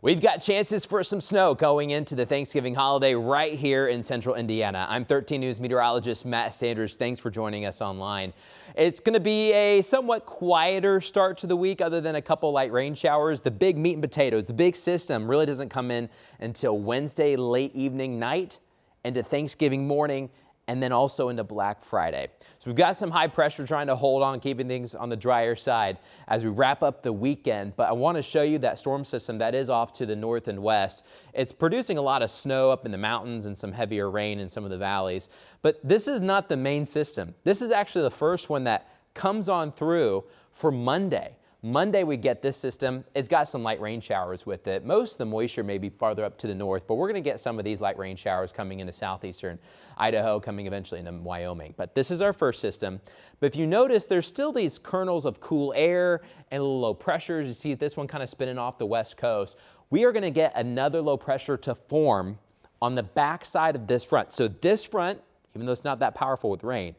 We've got chances for some snow going into the Thanksgiving holiday right here in central Indiana. I'm 13 News meteorologist Matt Standridge. Thanks for joining us online. It's going to be a somewhat quieter start to the week other than a couple light rain showers. The big meat and potatoes, the big system really doesn't come in until Wednesday late evening night into Thanksgiving morning, and then also into Black Friday. So we've got some high pressure trying to hold on, keeping things on the drier side as we wrap up the weekend. But I want to show you that storm system that is off to the north and west. It's producing a lot of snow up in the mountains and some heavier rain in some of the valleys. But this is not the main system. This is actually the first one that comes on through for Monday. Monday we get this system. It's got some light rain showers with it. Most of the moisture may be farther up to the north, but we're going to get some of these light rain showers coming into southeastern Idaho, coming eventually into Wyoming. But this is our first system. But if you notice, there's still these kernels of cool air and little low pressures. You see this one kind of spinning off the west coast. We are going to get another low pressure to form on the backside of this front. So this front, even though it's not that powerful with rain,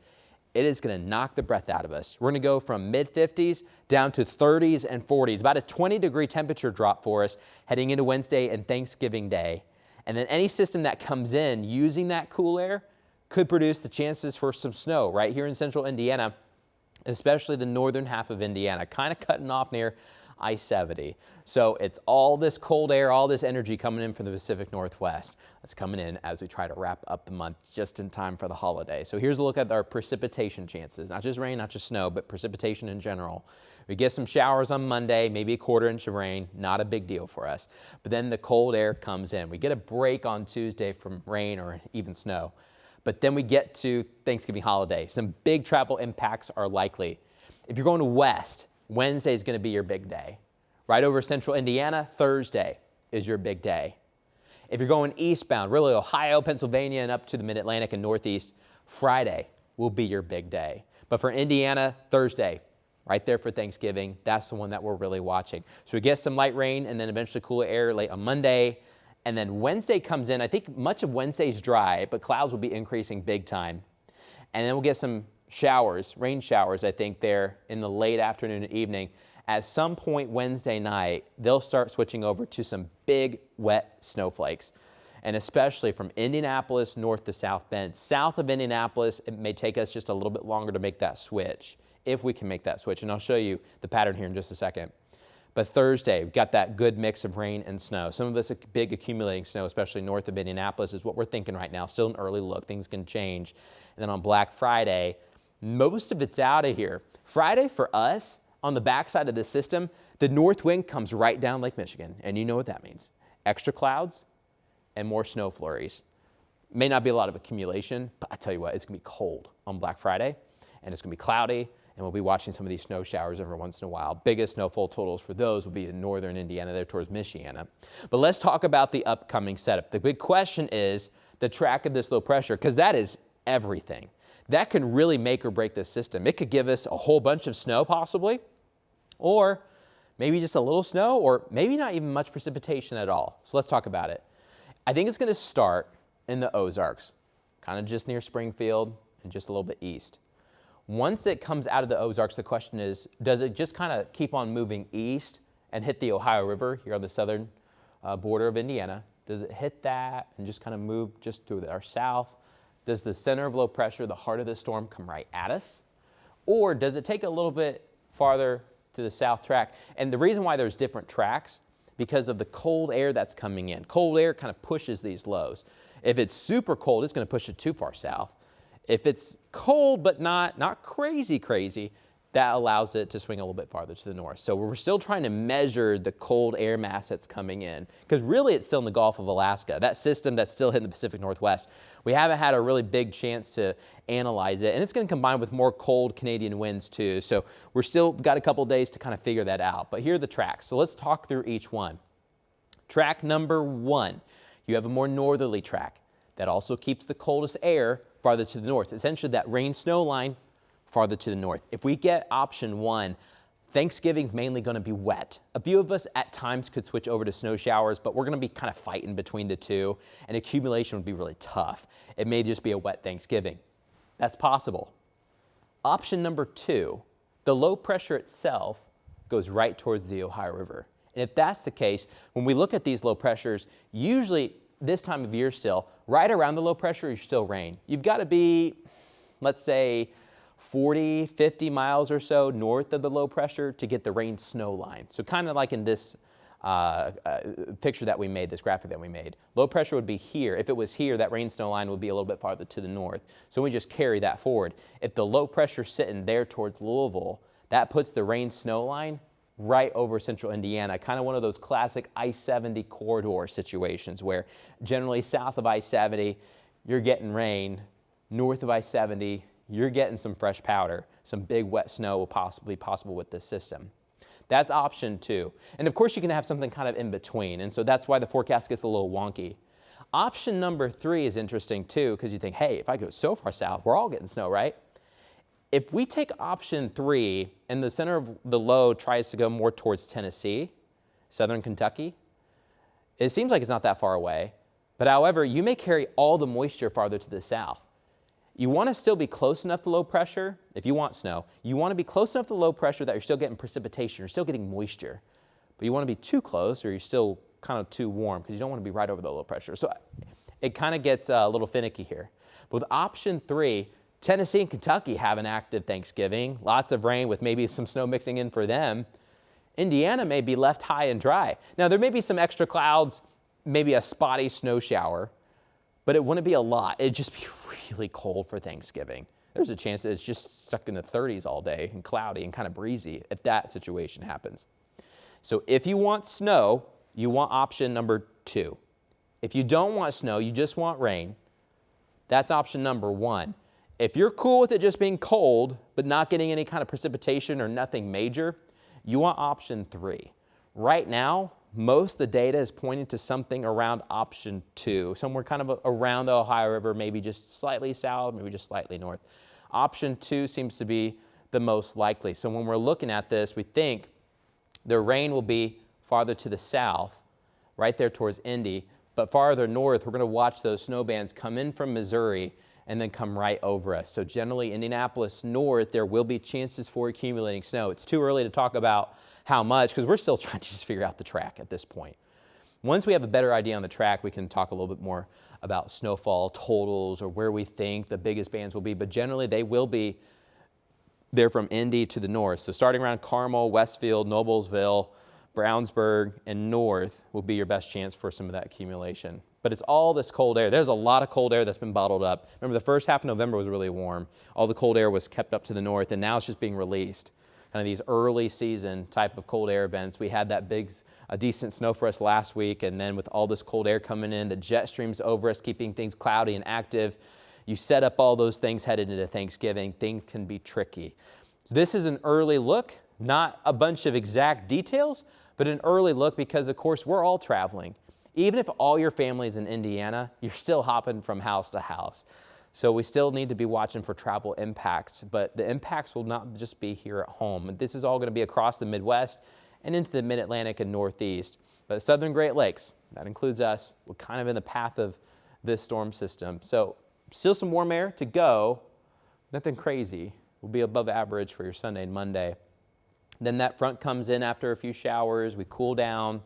it is going to knock the breath out of us. We're going to go from mid-50s down to 30s and 40s, about a 20-degree temperature drop for us heading into Wednesday and Thanksgiving Day. And then any system that comes in using that cool air could produce the chances for some snow right here in central Indiana, especially the northern half of Indiana, kind of cutting off near I-70. So it's all this cold air, all this energy coming in from the Pacific Northwest that's coming in as we try to wrap up the month just in time for the holiday. So here's a look at our precipitation chances, not just rain, not just snow, but precipitation in general. We get some showers on Monday, maybe a quarter inch of rain, not a big deal for us. But then the cold air comes in. We get a break on Tuesday from rain or even snow. But then we get to Thanksgiving holiday. Some big travel impacts are likely. If you're going west, Wednesday is going to be your big day. Right over central Indiana, Thursday is your big day. If you're going eastbound, really Ohio, Pennsylvania, and up to the mid-Atlantic and northeast, Friday will be your big day. But for Indiana, Thursday, right there for Thanksgiving, that's the one that we're really watching. So we get some light rain and then eventually cooler air late on Monday. And then Wednesday comes in. I think much of Wednesday's dry, but clouds will be increasing big time. And then we'll get some showers, rain showers, I think, there in the late afternoon and evening. At some point Wednesday night, they'll start switching over to some big, wet snowflakes. And especially from Indianapolis north to South Bend. South of Indianapolis, it may take us just a little bit longer to make that switch, if we can make that switch. And I'll show you the pattern here in just a second. But Thursday, we've got that good mix of rain and snow. Some of this big accumulating snow, especially north of Indianapolis, is what we're thinking right now. Still an early look. Things can change. And then on Black Friday, most of it's out of here. Friday for us, on the backside of this system, the north wind comes right down Lake Michigan. And you know what that means. Extra clouds and more snow flurries. May not be a lot of accumulation, but I tell you what, it's going to be cold on Black Friday. And it's going to be cloudy. And we'll be watching some of these snow showers every once in a while. Biggest snowfall totals for those will be in northern Indiana, there towards Michiana. But let's talk about the upcoming setup. The big question is the track of this low pressure, because that is everything. That can really make or break this system. It could give us a whole bunch of snow possibly, or maybe just a little snow, or maybe not even much precipitation at all. So let's talk about it. I think it's going to start in the Ozarks, kind of just near Springfield and just a little bit east. Once it comes out of the Ozarks, the question is, does it just kind of keep on moving east and hit the Ohio River here on the southern border of Indiana? Does it hit that and just kind of move just through our south? Does the center of low pressure, the heart of the storm, come right at us? Or does it take a little bit farther to the south track? And the reason why there's different tracks, because of the cold air that's coming in. Cold air kind of pushes these lows. If it's super cold, it's going to push it too far south. If it's cold but not crazy, that allows it to swing a little bit farther to the north. So we're still trying to measure the cold air mass that's coming in, because really it's still in the Gulf of Alaska. That system that's still hitting the Pacific Northwest. We haven't had a really big chance to analyze it, and it's going to combine with more cold Canadian winds too. So we're still got a couple days to kind of figure that out. But here are the tracks. So let's talk through each one. Track number 1, you have a more northerly track that also keeps the coldest air farther to the north. Essentially that rain-snow line farther to the north. If we get option 1, Thanksgiving's mainly going to be wet. A few of us at times could switch over to snow showers, but we're going to be kind of fighting between the two, and accumulation would be really tough. It may just be a wet Thanksgiving. That's possible. Option number 2, the low pressure itself goes right towards the Ohio River. And if that's the case, when we look at these low pressures, usually this time of year still, right around the low pressure is still rain. You've got to be, let's say, 40, 50 miles or so north of the low pressure to get the rain-snow line. So kind of like in this picture that we made, this graphic that we made. Low pressure would be here. If it was here, that rain-snow line would be a little bit farther to the north. So we just carry that forward. If the low pressure is sitting there towards Louisville, that puts the rain-snow line right over central Indiana, kind of one of those classic I-70 corridor situations where generally south of I-70, you're getting rain. North of I-70, you're getting some fresh powder. Some big wet snow will possibly be possible with this system. That's option 2. And of course, you can have something kind of in between. And so that's why the forecast gets a little wonky. Option number 3 is interesting too, because you think, hey, if I go so far south, we're all getting snow, right? If we take option 3 and the center of the low tries to go more towards Tennessee, southern Kentucky, it seems like it's not that far away. But however, you may carry all the moisture farther to the south. You want to still be close enough to low pressure. If you want snow, you want to be close enough to low pressure that you're still getting precipitation, you're still getting moisture. But you want to be too close or you're still kind of too warm because you don't want to be right over the low pressure. So it kind of gets a little finicky here. But with option 3, Tennessee and Kentucky have an active Thanksgiving, lots of rain with maybe some snow mixing in for them. Indiana may be left high and dry. Now there may be some extra clouds, maybe a spotty snow shower, but it wouldn't be a lot. It'd just be really cold for Thanksgiving. There's a chance that it's just stuck in the 30s all day and cloudy and kind of breezy if that situation happens. So if you want snow, you want option number 2. If you don't want snow, you just want rain, that's option number 1. If you're cool with it just being cold, but not getting any kind of precipitation or nothing major, you want option 3. Right now, most of the data is pointing to something around option 2, somewhere kind of around the Ohio River, maybe just slightly south, maybe just slightly north. Option 2 seems to be the most likely. So when we're looking at this, we think the rain will be farther to the south, right there towards Indy, but farther north, we're going to watch those snow bands come in from Missouri and then come right over us. So generally, Indianapolis north, there will be chances for accumulating snow. It's too early to talk about how much, because we're still trying to just figure out the track at this point. Once we have a better idea on the track, we can talk a little bit more about snowfall totals or where we think the biggest bands will be, but generally they will be there from Indy to the north. So starting around Carmel, Westfield, Noblesville, Brownsburg, and north will be your best chance for some of that accumulation. But it's all this cold air. There's a lot of cold air that's been bottled up. Remember, the first half of November was really warm. All the cold air was kept up to the north, and now it's just being released. Kind of these early season type of cold air events. We had that a decent snow for us last week, and then with all this cold air coming in, the jet streams over us, keeping things cloudy and active. You set up all those things headed into Thanksgiving, things can be tricky. This is an early look, not a bunch of exact details, but an early look because, of course, we're all traveling. Even if all your family's in Indiana, you're still hopping from house to house. So we still need to be watching for travel impacts, but the impacts will not just be here at home. This is all going to be across the Midwest and into the Mid-Atlantic and Northeast. But Southern Great Lakes, that includes us, we're kind of in the path of this storm system. So still some warm air to go, nothing crazy. We'll be above average for your Sunday and Monday. Then that front comes in after a few showers, we cool down.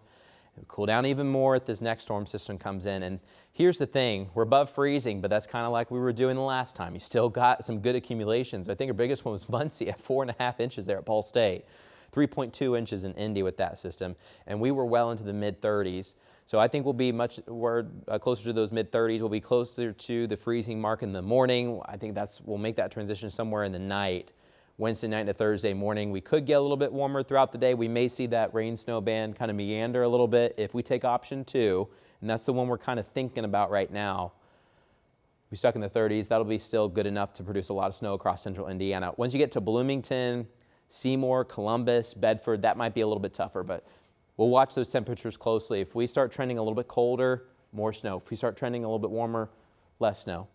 It'll cool down even more if this next storm system comes in. And here's the thing, we're above freezing, but that's kind of like we were doing the last time. You still got some good accumulations. I think our biggest one was Muncie at 4.5 inches there at Ball State, 3.2 inches in Indy with that system. And we were well into the mid-30s. So I think we'll be we're closer to those mid-30s. We'll be closer to the freezing mark in the morning. I think we'll make that transition somewhere in the night. Wednesday night to Thursday morning, we could get a little bit warmer throughout the day. We may see that rain-snow band kind of meander a little bit if we take option 2, and that's the one we're kind of thinking about right now. We stuck in the 30s. That'll be still good enough to produce a lot of snow across central Indiana. Once you get to Bloomington, Seymour, Columbus, Bedford, that might be a little bit tougher, but we'll watch those temperatures closely. If we start trending a little bit colder, more snow. If we start trending a little bit warmer, less snow.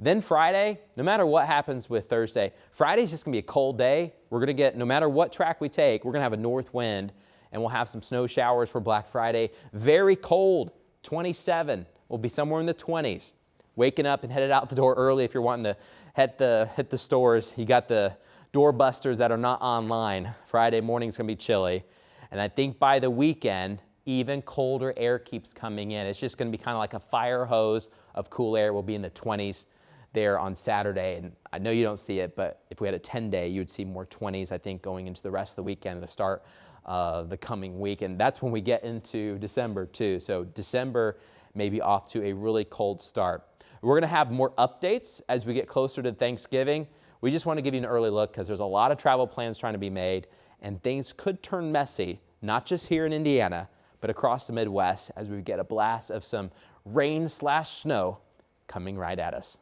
Then Friday, no matter what happens with Thursday, Friday's just going to be a cold day. We're going to get, no matter what track we take, we're going to have a north wind, and we'll have some snow showers for Black Friday. Very cold, 27. We'll be somewhere in the 20s. Waking up and headed out the door early if you're wanting to hit the stores. You got the door busters that are not online. Friday morning's going to be chilly. And I think by the weekend, even colder air keeps coming in. It's just going to be kind of like a fire hose of cool air. We'll be in the 20s there on Saturday. And I know you don't see it, but if we had a 10-day, you would see more 20s, I think, going into the rest of the weekend, the start of the coming week. And that's when we get into December, too. So December may be off to a really cold start. We're going to have more updates as we get closer to Thanksgiving. We just want to give you an early look because there's a lot of travel plans trying to be made, and things could turn messy, not just here in Indiana, but across the Midwest as we get a blast of some rain/snow coming right at us.